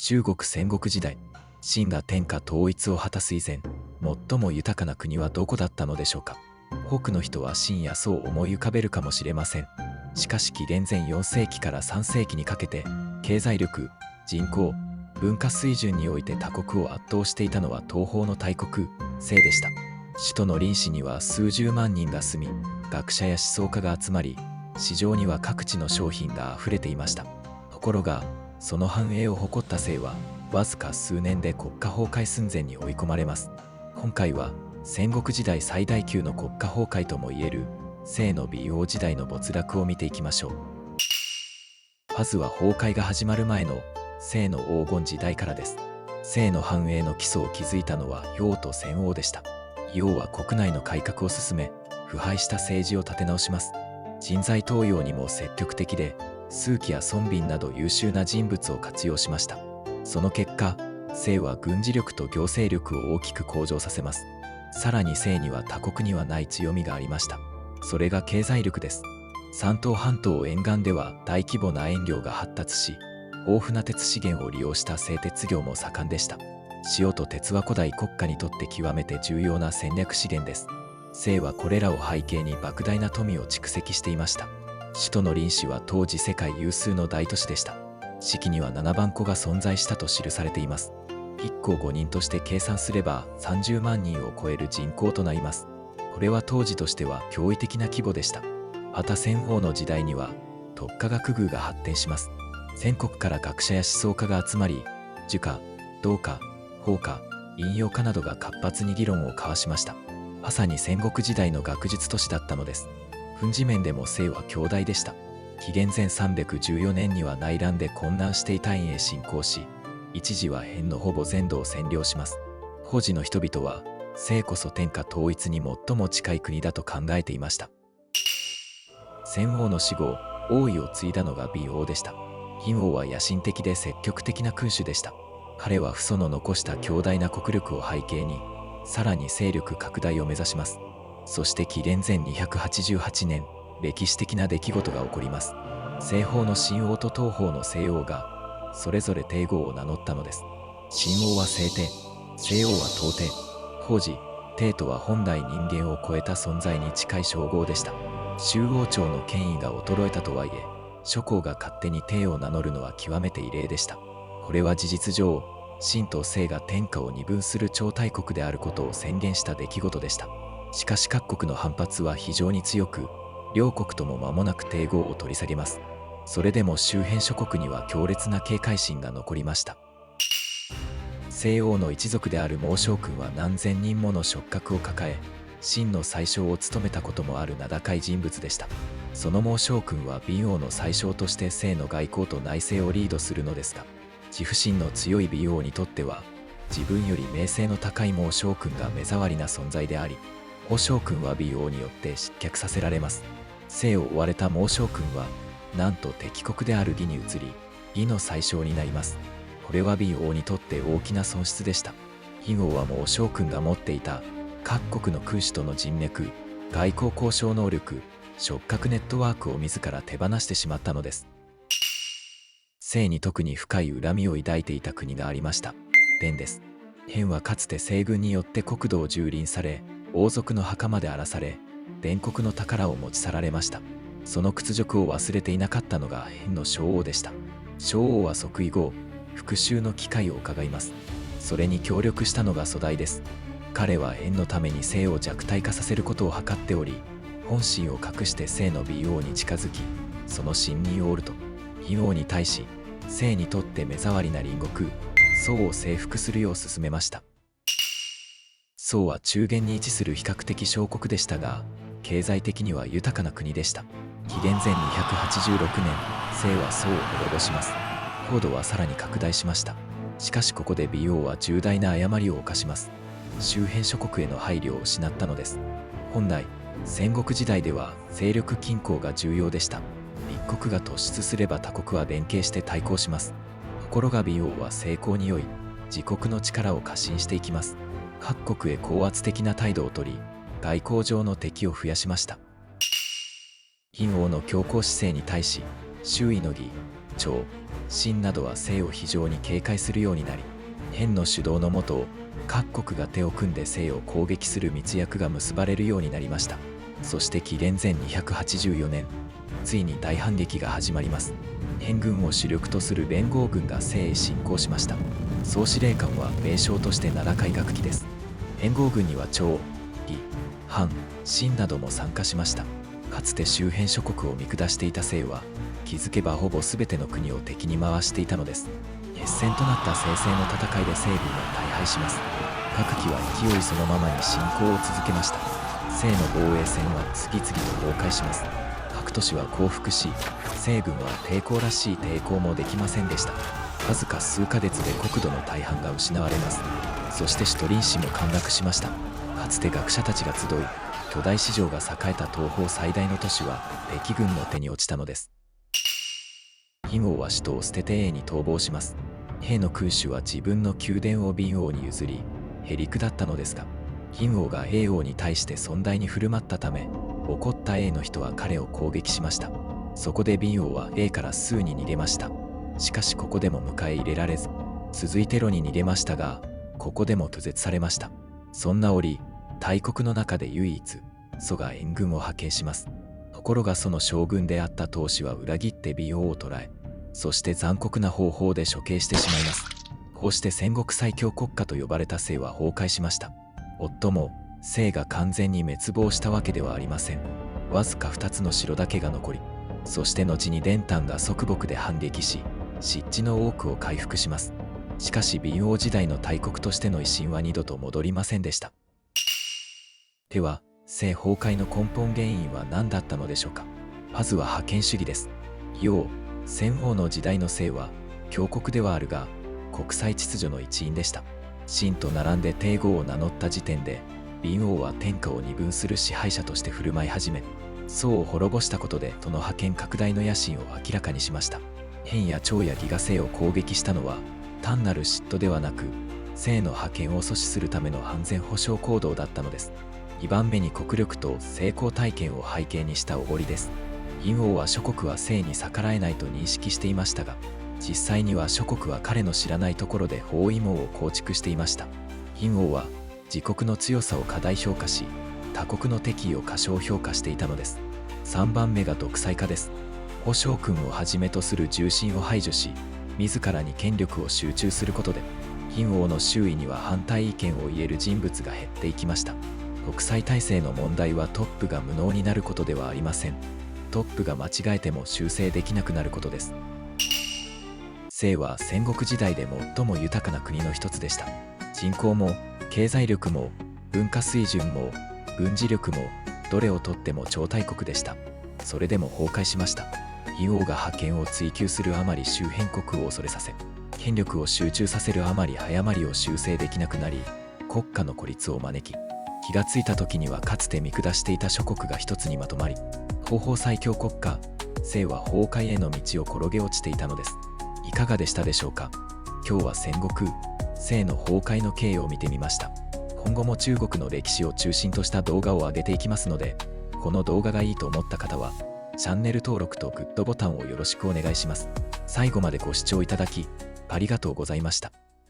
中国戦国時代、秦が天下統一を果たす以前、最も豊かな国はどこだったのでしょうか。多くの人は秦や宋を思い浮かべるかもしれません。しかし紀元前4世紀から3世紀にかけて、経済力、人口、文化水準において他国を圧倒していたのは東方の大国、秦でした。首都の臨市には数十万人が住み、学者や思想家が集まり、市場には各地の商品があふれていました。ところが、その繁栄を誇った秦は、わずか数年で国家崩壊寸前に追い込まれます。今回は、戦国時代最大級の国家崩壊ともいえる、秦の美王時代の没落を見ていきましょう。まずは崩壊が始まる前の秦の黄金時代からです。秦の繁栄の基礎を築いたのは陽と宣王でした。陽は国内の改革を進め、腐敗した政治を立て直します。人材登用にも積極的で、数奇や孫膑など優秀な人物を活用しました。その結果、秦は軍事力と行政力を大きく向上させます。さらに秦には他国にはない強みがありました。それが経済力です。山東半島沿岸では大規模な塩業が発達し、豊富な鉄資源を利用した製鉄業も盛んでした。塩と鉄は古代国家にとって極めて重要な戦略資源です。秦はこれらを背景に莫大な富を蓄積していました。首都の臨市は当時世界有数の大都市でした。史記には7万戸が存在したと記されています。1戸5人として計算すれば30万人を超える人口となります。これは当時としては驚異的な規模でした。また戦王の時代には特化学宮が発展します。全国から学者や思想家が集まり、儒家、道家、法家、陰陽家などが活発に議論を交わしました。まさに戦国時代の学術都市だったのです。軍事面でも秦は強大でした。紀元前314年には内乱で混乱していた燕へ侵攻し、一時は燕のほぼ全土を占領します。当時の人々は、秦こそ天下統一に最も近い国だと考えていました。宣王の死後、王位を継いだのが美王でした。賓王は野心的で積極的な君主でした。彼は父祖の残した強大な国力を背景に、さらに勢力拡大を目指します。そして紀元前288年、歴史的な出来事が起こります。西方の秦王と東方の西王が、それぞれ帝号を名乗ったのです。秦王は聖帝、西王は東帝。当時、帝とは本来人間を超えた存在に近い称号でした。周王朝の権威が衰えたとはいえ、諸侯が勝手に帝を名乗るのは極めて異例でした。これは事実上、秦と西が天下を二分する超大国であることを宣言した出来事でした。しかし各国の反発は非常に強く、両国とも間もなく帝号を取り下げます。それでも周辺諸国には強烈な警戒心が残りました。西王の一族である孟昭君は何千人もの食客を抱え、秦の宰相を務めたこともある名高い人物でした。その孟昭君は美王の宰相として秦の外交と内政をリードするのですが、自負心の強い美王にとっては、自分より名声の高い孟昭君が目障りな存在であり、孟昭君は美王によって失脚させられます。秦を追われた孟昭君は、なんと敵国である魏に移り、魏の宰相になります。これは美王にとって大きな損失でした。魏王は孟昭君が持っていた各国の君主との人脈、外交交渉能力、触覚ネットワークを自ら手放してしまったのです。秦に特に深い恨みを抱いていた国がありました。弁です。弁はかつて西軍によって国土を蹂躙され、王族の墓まで荒らされ、弁国の宝を持ち去られました。その屈辱を忘れていなかったのが弁の昭王でした。昭王は即位後、復讐の機会を伺います。それに協力したのが蘇代です。彼は弁のために秦を弱体化させることを図っており、本心を隠して秦の美王に近づき、その信任を得ると、魏王に対し、秦にとって目障りな隣国、宋を征服するよう勧めました。宋は中原に位置する比較的小国でしたが、経済的には豊かな国でした。紀元前286年、秦は宋を滅ぼします。領土はさらに拡大しました。しかしここで美王は重大な誤りを犯します。周辺諸国への配慮を失ったのです。本来、戦国時代では勢力均衡が重要でした。一国が突出すれば他国は連携して対抗します。ところが美王は成功に酔い、自国の力を過信していきます。各国へ高圧的な態度をとり、外交上の敵を増やしました。魏王の強硬姿勢に対し、周囲の魏、趙、秦などは西を非常に警戒するようになり、変の主導のもと各国が手を組んで西を攻撃する密約が結ばれるようになりました。そして紀元前284年、ついに大反撃が始まります。変軍を主力とする連合軍が西へ侵攻しました。総司令官は名将として7海学期です。連合軍には趙、魏、韓、秦なども参加しました。かつて周辺諸国を見下していた西は気づけばほぼ全ての国を敵に回していたのです。決戦となった西西の戦いで西軍は大敗します。各機は勢いそのままに侵攻を続けました。西の防衛線は次々と崩壊します。各都市は降伏し、西軍は抵抗らしい抵抗もできませんでした。わずか数ヶ月で国土の大半が失われます。そして首都臨市も陥落しました。かつて学者たちが集い、巨大市場が栄えた東方最大の都市は敵軍の手に落ちたのです。魏王は首都を捨てて魏に逃亡します。魏の君主は自分の宮殿を魏王に譲り、へりくだったのですが、魏王が魏王に対して尊大に振る舞ったため、怒った魏の人は彼を攻撃しました。そこで魏王は魏から数に逃げました。しかしここでも迎え入れられず、続いてロに逃げましたが、ここでも拒絶されました。そんな折、大国の中で唯一、蘇が援軍を派遣します。ところがその将軍であった当主は裏切って魏王を捕らえ、そして残酷な方法で処刑してしまいます。こうして戦国最強国家と呼ばれた西は崩壊しました。夫も西が完全に滅亡したわけではありません。わずか2つの城だけが残り、そして後に伝丹が側木で反撃し、湿地の多くを回復します。しかし魏王時代の大国としての威信は二度と戻りませんでした。では、西崩壊の根本原因は何だったのでしょうか。まずは覇権主義です。魏王、宣王の時代の西は強国ではあるが、国際秩序の一員でした。秦と並んで帝王を名乗った時点で、魏王は天下を二分する支配者として振る舞い始め、宋を滅ぼしたことでその覇権拡大の野心を明らかにしました。変や趙や魏が西を攻撃したのは、単なる嫉妬ではなく、西の覇権を阻止するための安全保障行動だったのです。2番目に国力と成功体験を背景にしたおごりです。魏王は諸国は西に逆らえないと認識していましたが、実際には諸国は彼の知らないところで包囲網を構築していました。魏王は自国の強さを過大評価し、他国の敵意を過小評価していたのです。3番目が独裁化です。保将軍をはじめとする重臣を排除し、自らに権力を集中することで、魏王の周囲には反対意見を言える人物が減っていきました。独裁体制の問題はトップが無能になることではありません。トップが間違えても修正できなくなることです。西は戦国時代で最も豊かな国の一つでした。人口も経済力も文化水準も軍事力もどれをとっても超大国でした。それでも崩壊しました。魏王が覇権を追求するあまり周辺国を恐れさせ、権力を集中させるあまり誤りを修正できなくなり、国家の孤立を招き、気がついた時にはかつて見下していた諸国が一つにまとまり、東方最強国家、西は崩壊への道を転げ落ちていたのです。いかがでしたでしょうか。今日は戦国、西の崩壊の経緯を見てみました。今後も中国の歴史を中心とした動画を上げていきますので、この動画がいいと思った方は、チャンネル登録とグッドボタンをよろしくお願いします。最後までご視聴いただき、ありがとうございました。